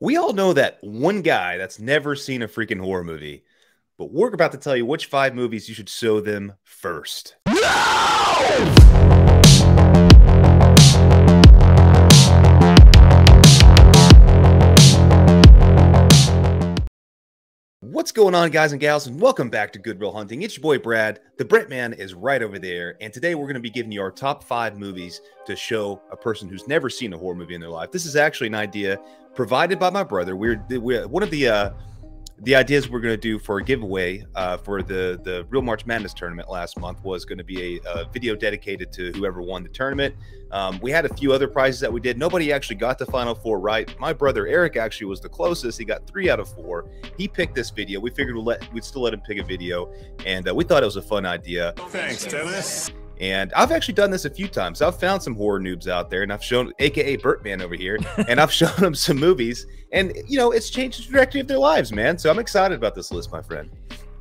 We all know that one guy that's never seen a freaking horror movie, but we're about to tell you which 5 movies you should show them first. What's going on, guys and gals, and welcome back to Good Will Hunting. It's your boy Brad. The Brett Man is right over there, and today we're going to be giving you our top 5 movies to show a person who's never seen a horror movie in their life. This is actually an idea provided by my brother. We're one of the ideas we're going to do for a giveaway for the Real March Madness tournament last month was going to be a video dedicated to whoever won the tournament. We had a few other prizes that we did. Nobody actually got the final 4 right. My brother Eric actually was the closest. He got 3 out of 4. He picked this video. We figured we'd still let him pick a video, and we thought it was a fun idea. Thanks, Dennis. And I've actually done this a few times. I've found some horror noobs out there, and I've shown, aka Bertman over here, and I've shown them some movies, and you know, it's changed the trajectory of their lives, man. So I'm excited about this list, my friend.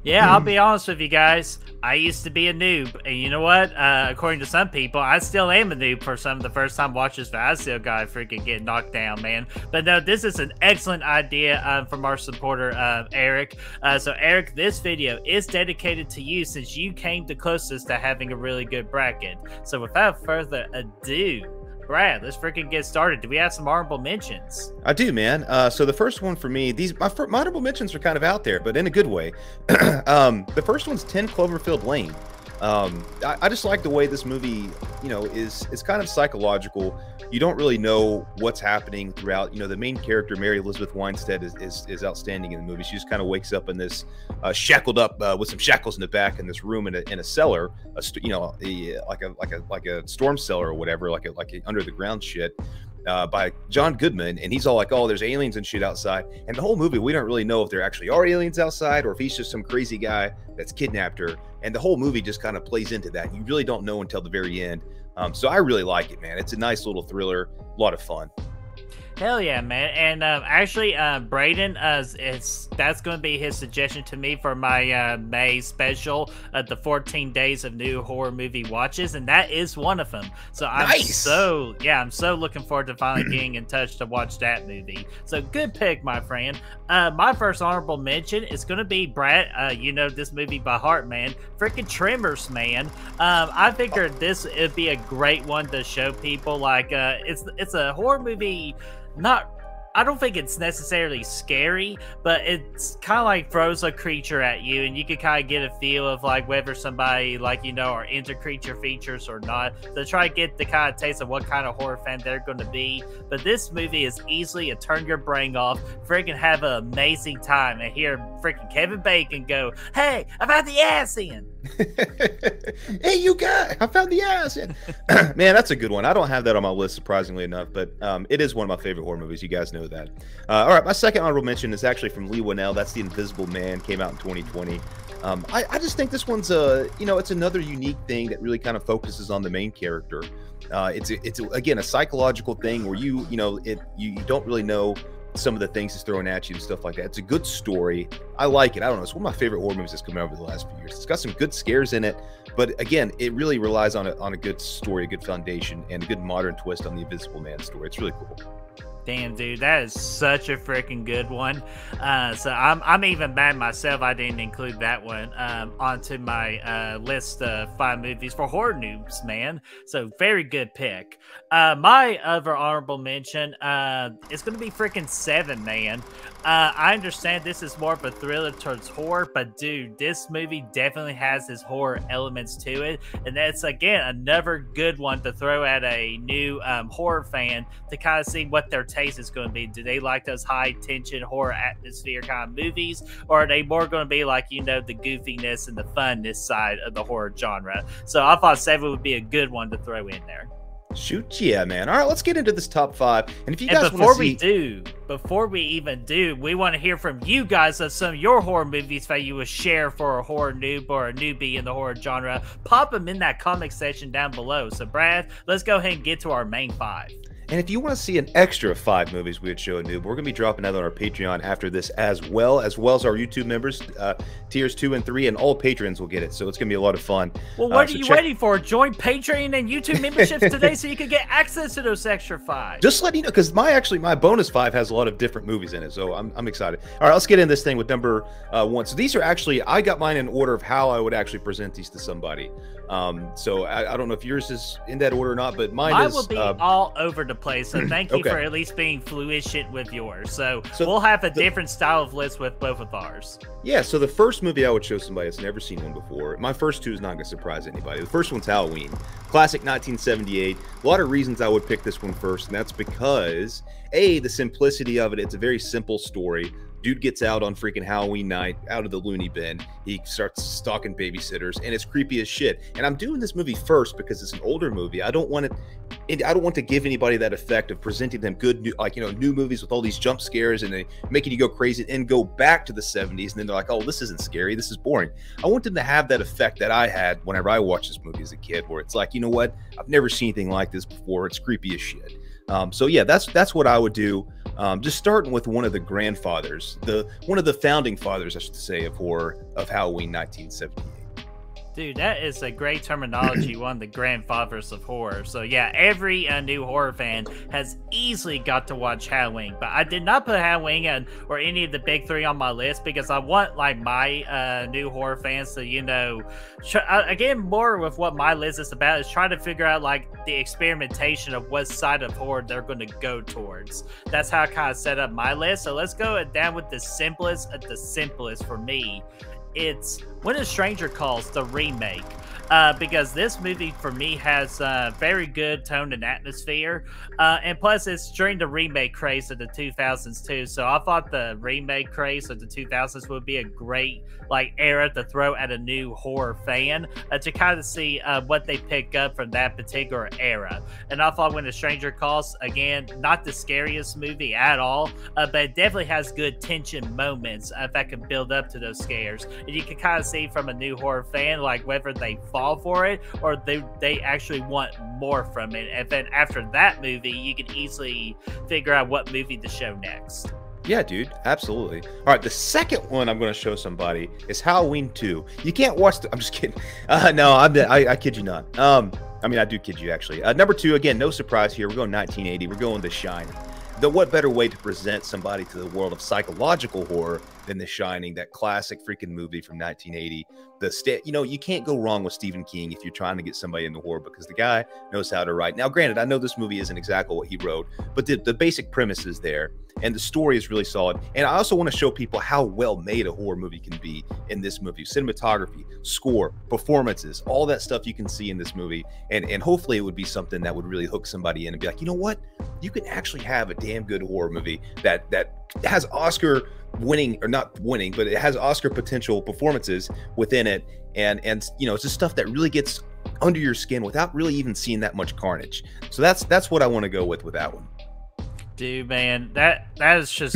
Yeah, I'll be honest with you guys. I used to be a noob, and you know what? According to some people, I still am a noob for some of the first-time watchers, but I still gotta freaking get knocked down, man. But no, this is an excellent idea from our supporter, Eric. So, Eric, this video is dedicated to you since you came the closest to having a really good bracket. So, without further ado, Brad, let's freaking get started. Do we have some honorable mentions? I do, man. So the first one for me, my honorable mentions are kind of out there, but in a good way. The first one's 10 Cloverfield Lane. I just like the way this movie, you know, is kind of psychological. You don't really know what's happening throughout. You know, the main character, Mary Elizabeth Winstead, is outstanding in the movie. She just kind of wakes up in this shackled up with some shackles in the back in this room in a cellar, you know, like a storm cellar or whatever, like a under the ground shit. By John Goodman, and he's all like, oh, there's aliens and shit outside. And the whole movie, we don't really know if there actually are aliens outside or if he's just some crazy guy that's kidnapped her. And the whole movie just kind of plays into that. You really don't know until the very end. So I really like it, man. It's a nice little thriller, a lot of fun. Hell yeah, man. And actually, Braden, that's going to be his suggestion to me for my May special, the 14 days of new horror movie watches, and that is one of them. So I'm so looking forward to finally getting in touch to watch that movie. So good pick, my friend. My first honorable mention is going to be Brad. You know this movie by heart, man. Freaking Tremors, man. I figured this would be a great one to show people. Like, it's a horror movie. I don't think it's necessarily scary, but it's kind of like throws a creature at you, and you can kind of get a feel of like whether somebody, like, you know, are into creature features or not. So try to get the kind of taste of what kind of horror fan they're going to be. But this movie is easily a turn your brain off, freaking have an amazing time, and hear freaking Kevin Bacon go, "Hey, I found the ass in." Hey, you guys, I found the ass in. Man, that's a good one. I don't have that on my list, surprisingly enough, but it is one of my favorite horror movies. You guys know that. All right, my second honorable mention is actually from Lee Winnell. That's The Invisible Man. Came out in 2020. I just think this one's you know, it's another unique thing that really kind of focuses on the main character. It's again a psychological thing where you don't really know some of the things it's throwing at you and stuff like that. It's a good story. I like it. I don't know. It's one of my favorite horror movies that's come out over the last few years. It's got some good scares in it, but again, it really relies on a good story, a good foundation, and a good modern twist on the Invisible Man story. It's really cool. Damn, dude, that is such a freaking good one. So I'm even mad myself I didn't include that one onto my list of 5 movies for horror noobs, man. So very good pick. My other honorable mention is going to be freaking 7, man. I understand this is more of a thriller towards horror, but dude, this movie definitely has his horror elements to it, and that's again another good one to throw at a new horror fan to kind of see what their taste is going to be. Do they like those high tension horror atmosphere kind of movies, or are they more going to be like, you know, the goofiness and the funness side of the horror genre? So I thought 7 would be a good one to throw in there. Shoot, yeah, man. All right, let's get into this top 5. And if you guys want to see, before we even do, we want to hear from you guys of some of your horror movies that you would share for a horror noob or a newbie in the horror genre. Pop them in that comment section down below. So, Brad, let's go ahead and get to our main 5. And if you want to see an extra 5 movies we would show a noob, we're going to be dropping that on our Patreon after this as well as our YouTube members, tiers 2 and 3, and all patrons will get it. So it's going to be a lot of fun. Well, what are you waiting for? Join Patreon and YouTube memberships today so you can get access to those extra 5. Just let you know, because my bonus 5 has a lot of different movies in it, so I'm excited. All right, let's get in this thing with number 1. So these are actually, I got mine in order of how I would actually present these to somebody. So I don't know if yours is in that order or not, but mine is. Will be all over the place. So thank you for at least being fluid with yours. So we'll have a different style of list with both of ours. Yeah. So the first movie I would show somebody that's never seen one before. My first 2 is not going to surprise anybody. The first one's Halloween, classic 1978. A lot of reasons I would pick this one first, and that's because the simplicity of it. It's a very simple story. Dude gets out on freaking Halloween night, out of the loony bin. He starts stalking babysitters, and it's creepy as shit. And I'm doing this movie first because it's an older movie. I don't want to give anybody that effect of presenting them good, new movies with all these jump scares and they making you go crazy and go back to the 70s. And then they're like, oh, this isn't scary. This is boring. I want them to have that effect that I had whenever I watched this movie as a kid, where it's like, you know what? I've never seen anything like this before. It's creepy as shit. So yeah, that's what I would do. Just starting with one of the grandfathers, one of the founding fathers, I should say, of horror, of Halloween 1978. Dude, that is a great terminology, one of the grandfathers of horror. So yeah, every new horror fan has easily got to watch Halloween, but I did not put Halloween or any of the big 3 on my list because I want like my new horror fans to, again, more with what my list is about is trying to figure out like the experimentation of what side of horror they're going to go towards. That's how I kind of set up my list. So let's go down with the simplest of the simplest for me. It's When a Stranger Calls, the remake, because this movie for me has very good tone and atmosphere, and plus it's during the remake craze of the 2000s too, so I thought the remake craze of the 2000s would be a great era to throw at a new horror fan to kind of see what they pick up from that particular era. And I thought When a Stranger Calls, again, not the scariest movie at all, but it definitely has good tension moments that can build up to those scares. And you can kind of see from a new horror fan whether they fall for it or they actually want more from it. And then after that movie, you can easily figure out what movie to show next. Yeah, dude, absolutely. All right, the second one I'm going to show somebody is Halloween 2. You can't watch I'm just kidding. No, I kid you not. I mean, I do kid you, actually. Number 2, again, no surprise here. We're going 1980. We're going The Shining. What better way to present somebody to the world of psychological horror than The Shining, that classic freaking movie from 1980. You can't go wrong with Stephen King if you're trying to get somebody into horror, because the guy knows how to write. Now, granted, I know this movie isn't exactly what he wrote, but the basic premise is there, and the story is really solid. And I also want to show people how well made a horror movie can be in this movie. Cinematography, score, performances, all that stuff you can see in this movie. And hopefully it would be something that would really hook somebody in and be like, you know what? You can actually have a damn good horror movie that has Oscar winning, or not winning, but it has Oscar potential performances within it. And it's just stuff that really gets under your skin without really even seeing that much carnage. So that's what I want to go with that one. Dude, man, that is just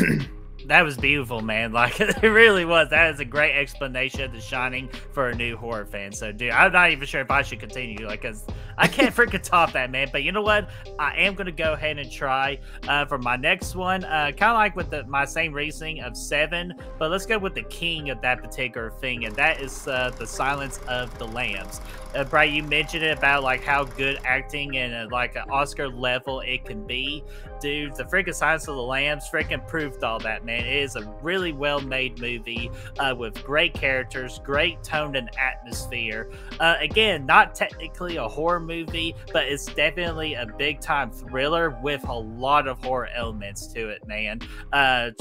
that was beautiful, man. It really was. That is a great explanation of The Shining for a new horror fan. So, dude, I'm not even sure if I should continue, because I can't freaking top that, man. But you know what? I am going to go ahead and try for my next one. Kind of like with my same reasoning of 7, but let's go with the king of that particular thing, and that is The Silence of the Lambs. Brian, you mentioned it about how good acting and an Oscar level it can be. Dude, the freaking Silence of the Lambs freaking proved all that, man. It is a really well-made movie with great characters, great tone and atmosphere. Again, not technically a horror movie, but it's definitely a big-time thriller with a lot of horror elements to it, man.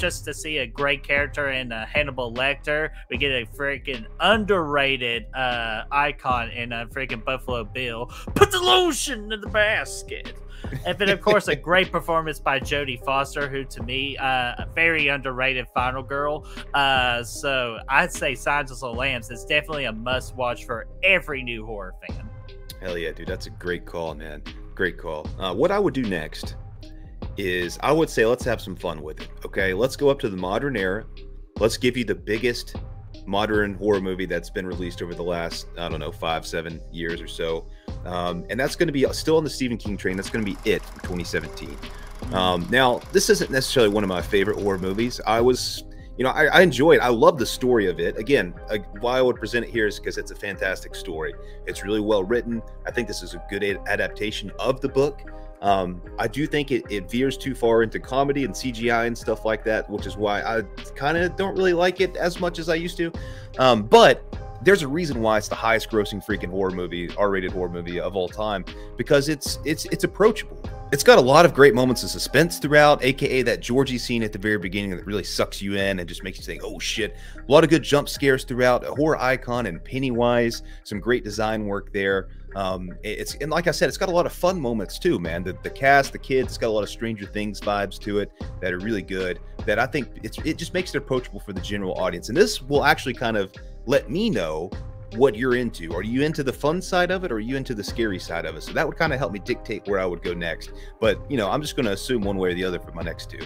Just to see a great character in Hannibal Lecter, we get a freaking underrated icon in freaking Buffalo Bill. Put the lotion in the basket. And then, of course, a great performance by Jodie Foster, who, to me, a very underrated final girl. So I'd say Silence of the Lambs is definitely a must-watch for every new horror fan. Hell yeah, dude. That's a great call, man. Great call. What I would do next is I would say let's have some fun with it, okay? Let's go up to the modern era. Let's give you the biggest modern horror movie that's been released over the last, I don't know, 5-7 years or so. and that's going to be still on the Stephen King train. That's going to be It from 2017. Now, this isn't necessarily one of my favorite horror movies. I enjoy it. I love the story of it. Again, why I would present it here is because it's a fantastic story. It's really well written. I think this is a good adaptation of the book. I do think it veers too far into comedy and CGI and stuff like that, which is why I kind of don't really like it as much as I used to. But there's a reason why it's the highest grossing freaking horror movie, R-rated horror movie of all time, because it's approachable. It's got a lot of great moments of suspense throughout, aka that Georgie scene at the very beginning that really sucks you in and just makes you think, oh shit. A lot of good jump scares throughout, a horror icon and Pennywise, some great design work there. And like I said, it's got a lot of fun moments too, man. The cast, the kids, it's got a lot of Stranger Things vibes to it that are really good, that I think it just makes it approachable for the general audience. And this will actually kind of let me know what you're into. Are you into the fun side of it, or are you into the scary side of it? So that would kind of help me dictate where I would go next. But, I'm just going to assume one way or the other for my next two.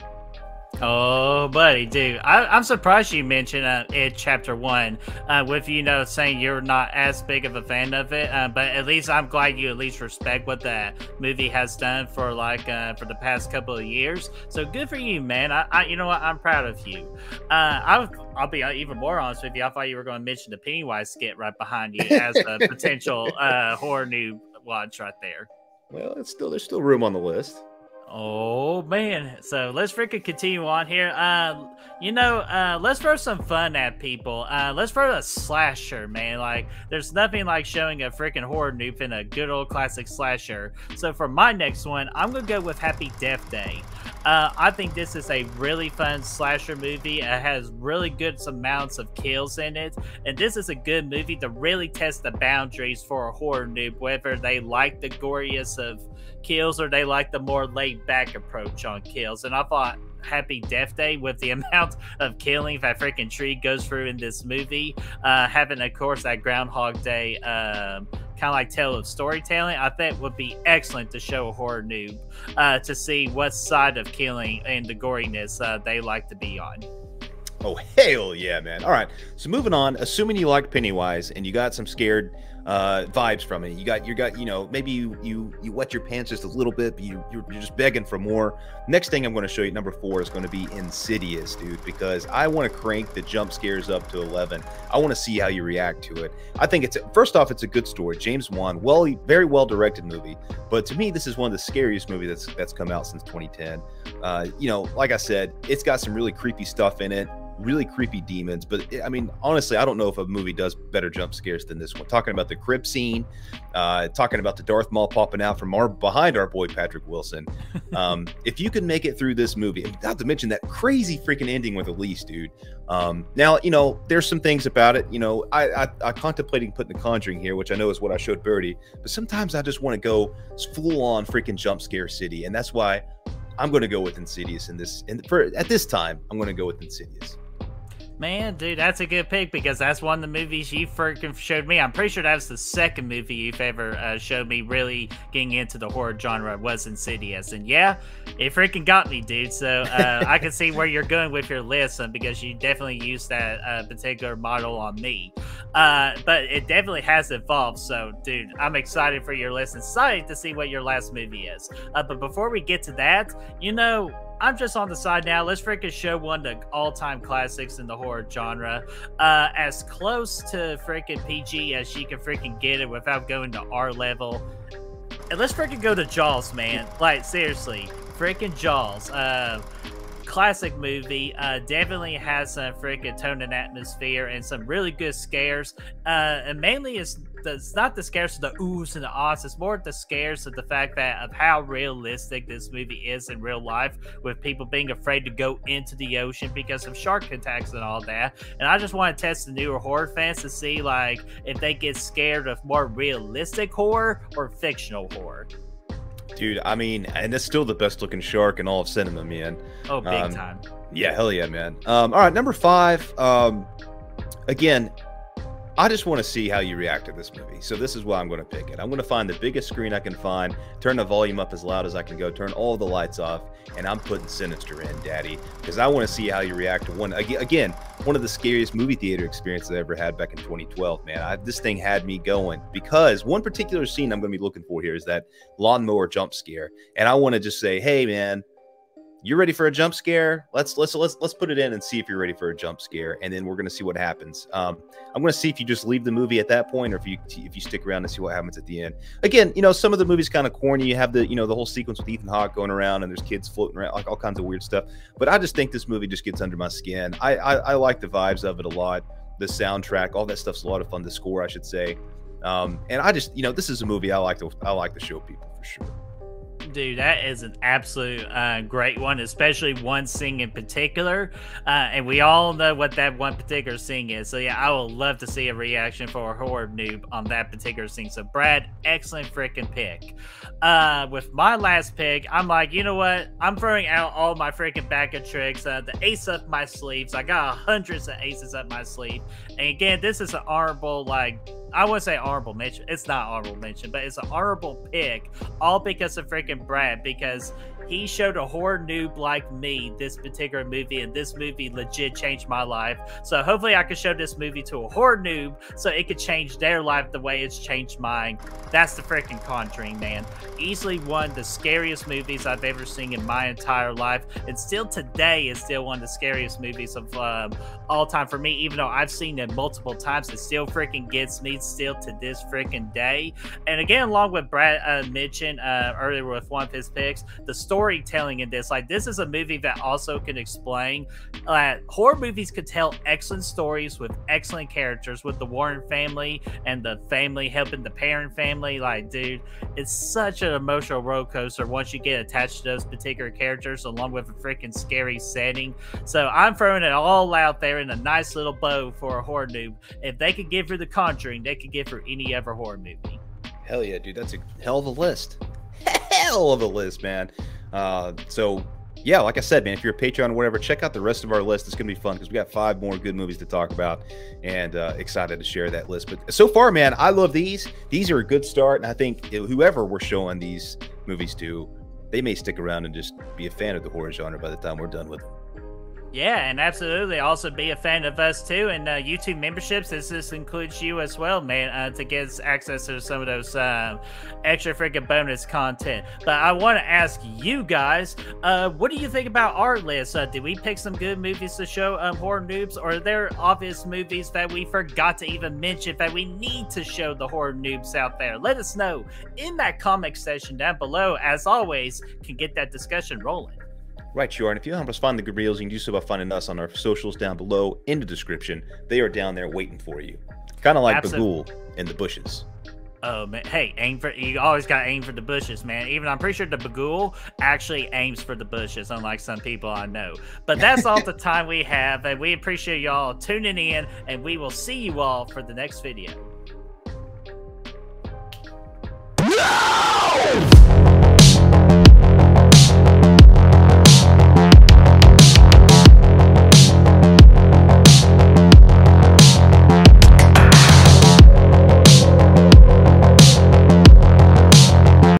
Oh, buddy, dude. I'm surprised you mentioned It Chapter 1 with, saying you're not as big of a fan of it. But at least I'm glad you at least respect what that movie has done for, for the past couple of years. So good for you, man. You know what? I'm proud of you. I'll be even more honest with you. I thought you were going to mention the Pennywise skit right behind you as a potential horror noob watch right there. Well, there's still room on the list. Oh man, so let's freaking continue on here. Let's throw some fun at people. Let's throw a slasher, man. Like, there's nothing like showing a freaking horror noob in a good old classic slasher. So for my next one, I'm gonna go with Happy Death Day. I think this is a really fun slasher movie. It has really good amounts of kills in it, and this is a good movie to really test the boundaries for a horror noob, whether they like the goriest of kills or they like the more laid-back approach on kills. And I thought Happy Death Day, with the amount of killing that freaking tree goes through in this movie, having, of course, that Groundhog Day kind of like tale of storytelling, I think would be excellent to show a horror noob to see what side of killing and the goriness they like to be on. Oh, hell yeah, man. All right, so moving on, assuming you like Pennywise and you got some scared vibes from it, you got maybe you wet your pants just a little bit, but you're just begging for more. Next thing I'm going to show you, number 4, is going to be Insidious, dude, because I want to crank the jump scares up to 11. I want to see how you react to it. I think first off, it's a good story. James Wan, very well directed movie, but to me, this is one of the scariest movies that's come out since 2010. Like I said, it's got some really creepy stuff in it. Really creepy demons, but I mean, honestly, I don't know if a movie does better jump scares than this one. Talking about the crib scene, talking about the Darth Maul popping out from behind our boy Patrick Wilson. If you can make it through this movie, and not to mention that crazy freaking ending with Elise, dude. Now, there's some things about it. I contemplating putting The Conjuring here, which I know is what I showed Birdie, but sometimes I just want to go full on freaking jump scare city, and that's why I'm going to go with Insidious at this time. I'm going to go with Insidious. Man, dude, that's a good pick, because that's one of the movies you freaking showed me. I'm pretty sure that was the second movie you've ever showed me really getting into the horror genre, was Insidious. And yeah, it freaking got me, dude. So I can see where you're going with your list, because you definitely used that particular model on me. But it definitely has evolved. So, dude, I'm excited for your list, excited to see what your last movie is. But before we get to that, I'm just on the side now. Let's freaking show one of the all-time classics in the horror genre. As close to freaking PG as you can freaking get it without going to R level. And let's freaking go to Jaws, man. Like, seriously. Freaking Jaws. Classic movie. Definitely has some freaking tone and atmosphere and some really good scares. And mainly it's not the scares of the oohs and the ahs. It's more the scares of the fact of how realistic this movie is in real life, with people being afraid to go into the ocean because of shark attacks and all that. And I just want to test the newer horror fans to see if they get scared of more realistic horror or fictional horror. Dude, I mean, and it's still the best looking shark in all of cinema, man. Oh, big time. Yeah, hell yeah, man. All right, number 5. Again, I just want to see how you react to this movie. So this is why I'm going to pick it. I'm going to find the biggest screen I can find, turn the volume up as loud as I can go, turn all the lights off, and I'm putting Sinister in, daddy, because I want to see how you react to one one of the scariest movie theater experiences I ever had back in 2012, man. This thing had me going because one particular scene I'm going to be looking for here is that lawnmower jump scare. And I want to just say, hey, man, you ready for a jump scare? Let's put it in and see if you're ready for a jump scare, and then we're gonna see what happens. I'm gonna see if you just leave the movie at that point, or if you stick around and see what happens at the end. Again, you know, some of the movie's kind of corny. You have the the whole sequence with Ethan Hawke going around, and there's kids floating around, like all kinds of weird stuff. But I just think this movie just gets under my skin. I like the vibes of it a lot. The soundtrack, all that stuff's a lot of fun. The score, I should say. And I just, this is a movie I like to show people for sure. Dude, that is an absolute great one, especially one scene in particular. And we all know what that one particular scene is. So, yeah, I would love to see a reaction for a horror noob on that particular scene. So, Brad, excellent freaking pick. With my last pick, I'm like, you know what? I'm throwing out all my freaking backup tricks, the ace up my sleeves. I got hundreds of aces up my sleeve. And again, this is an honorable, I wouldn't say honorable mention. It's not honorable mention, but it's an honorable pick, all because of freaking Brad, because he showed a horror noob like me this particular movie, and this movie legit changed my life. So hopefully I could show this movie to a horror noob so it could change their life the way it's changed mine. That's The freaking Conjuring, man. Easily one of the scariest movies I've ever seen in my entire life, and still today is still one of the scariest movies of all time for me. Even though I've seen it multiple times, it still freaking gets me still to this freaking day. And again, along with Brad mentioned earlier with one of his picks, the storytelling in this, this is a movie that also can explain horror movies could tell excellent stories with excellent characters, with the Warren family and the family helping the parent family. Dude, it's such an emotional roller coaster once you get attached to those particular characters, along with a freaking scary setting. So I'm throwing it all out there in a nice little bow for a horror noob. If they could give her The Conjuring, they could give her any other horror movie. Hell yeah, dude, that's a hell of a list. Hell of a list, man. So yeah, like I said, man, if you're a Patreon or whatever, check out the rest of our list. It's gonna be fun because we got 5 more good movies to talk about, and excited to share that list. But so far, man, I love these. These are a good start, and I think whoever we're showing these movies to, they may stick around and just be a fan of the horror genre by the time we're done with them. Yeah, and absolutely also be a fan of us too. And YouTube memberships, this includes you as well, man, to get access to some of those extra freaking bonus content. But I want to ask you guys, what do you think about our list? Did we pick some good movies to show horror noobs, or are there obvious movies that we forgot to even mention that we need to show the horror noobs out there? Let us know in that comment section down below. As always, can get that discussion rolling. Right, you are. And if you want to find the good reels, you can do so by finding us on our socials down below in the description. They are down there waiting for you. Kind of like Bagul in the bushes. Oh, man. Hey, you always got to aim for the bushes, man. Even I'm pretty sure the Bagul actually aims for the bushes, unlike some people I know. But that's all the time we have, and we appreciate y'all tuning in, and we will see you all for the next video.